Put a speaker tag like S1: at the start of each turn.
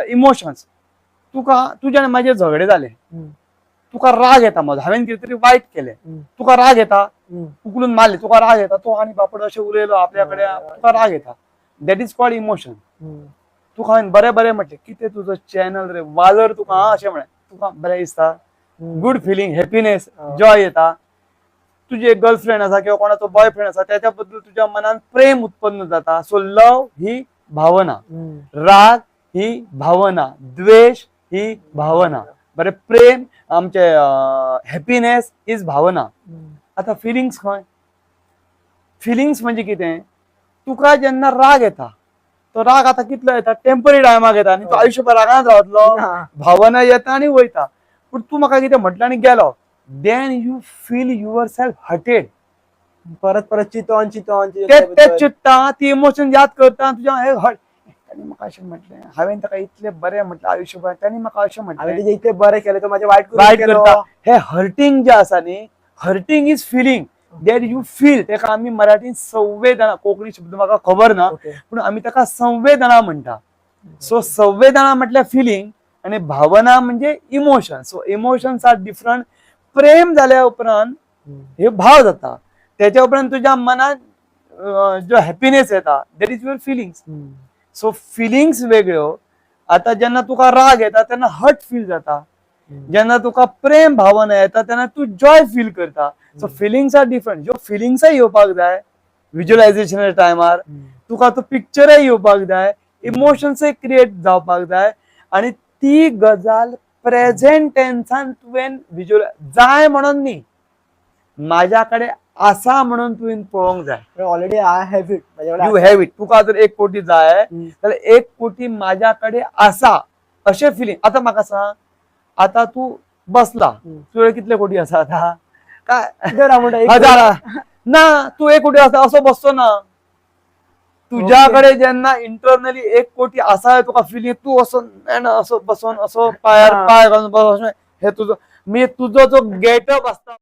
S1: Emotions. तुझ्या माझे झगडे झाले, तुका राग येता, माझा हांवें कितें तरी वाईट केले, तुका राग येता, उकलून मारले, तुका राग येता, तो आणि बापड अशें उलयलो आपल्याकडे, तुका राग येता. That is called emotion. तुका हांवें बरें बरें म्हटलें, कितें तुजो चॅनल रे, वालर तुका अशें म्हळें, तुका बरें दिसता, गुड फिलिंग, हॅपीनेस, जॉय येता. तुझी एक गर्लफ्रेंड आसा किंवा कोणाचो बॉयफ्रेंड आसा, त्याच्या बद्दल तुझ्या मनात प्रेम उत्पन्न जाता. सो लव ही भावना, राग ही भावना, द्वेष ही भावना, बरें प्रेम आमचे हॅपीनेस इज भावना. आता फिलिंग्स खंय? फिलिंग्स म्हणजे कितें? तुका जेन्ना राग येता, तो राग आता कितलो येता? टेम्पररी टायमाक येता आनी तो आयुष्यभर रागात रावतलो. भावना येता आनी वयता. पूण तूं म्हाका कितें म्हटलें आनी गेलो, then you feel yourself hurted.
S2: परत परत चिंतोन
S1: ते चित्ता, ती इमोशन याद करता, तुज्या हे हर्ट, ताणी म्हाका अशें म्हटलें, हांवें ताका इतलें बरें म्हटलें आयुष्यभर, ताणी म्हाका अशें
S2: हांवें
S1: म्हटलें,
S2: तेजे इतलें बरें केलें, तो म्हाजें वायट
S1: करता. हे हर्टिंग जे आसा न्ही, hurting is feeling that you feel. तेका आमी मराठीन संवेदना, कोंकणी शब्द म्हाका खबर ना, पूण आमी ताका संवेदना म्हणटा. सो संवेदना म्हटल्यार फिलिंग आणि भावना म्हणजे emotion. So emotions are different. प्रेम जाल्या उपरांत हे भाव जाता, त्याच्या उपरांत तुझ्या मनात जो हॅपीनेस येता, that is your feelings. So feelings वेगळ्यो. आता जेन्ना तुका राग येता तेन्ना हर्ट फील जाता, जेन्ना तुका प्रेम भावना येता तेन्ना तू जॉय फील करता. So feelings are different. ज्यो फिलिंग्स येवपाक जाय विज्युअलायझेशना टायमार, तुका तो पिक्चरय येवपाक जाय, इमोशन्सय क्रिएट जावपाक जाय, आणि ती गजाल प्रेझेंट टेन्सान तुवें जाय म्हणून न्ही, माझ्याकडे आसा म्हणून तुवें पळोवंक जाय.
S2: Already I have it,
S1: you have it. तुका जर 1 कोटी जाय जाल्यार 1 कोटी माझ्याकडे आसा अशें फिलिंग. आता म्हाका सांग, आता तू बसला, तुझे कितले कोटी आसा आता? काय हजार ना, तू 1 कोटी आसा असो बसतो ना. तुझ्याकडे जेन्ना इंटरनली 1 कोटी आसा तुका फिलिंग, तू असो बसून असो पायार पाय घालून बस, हे तुझो जो गेटअप असता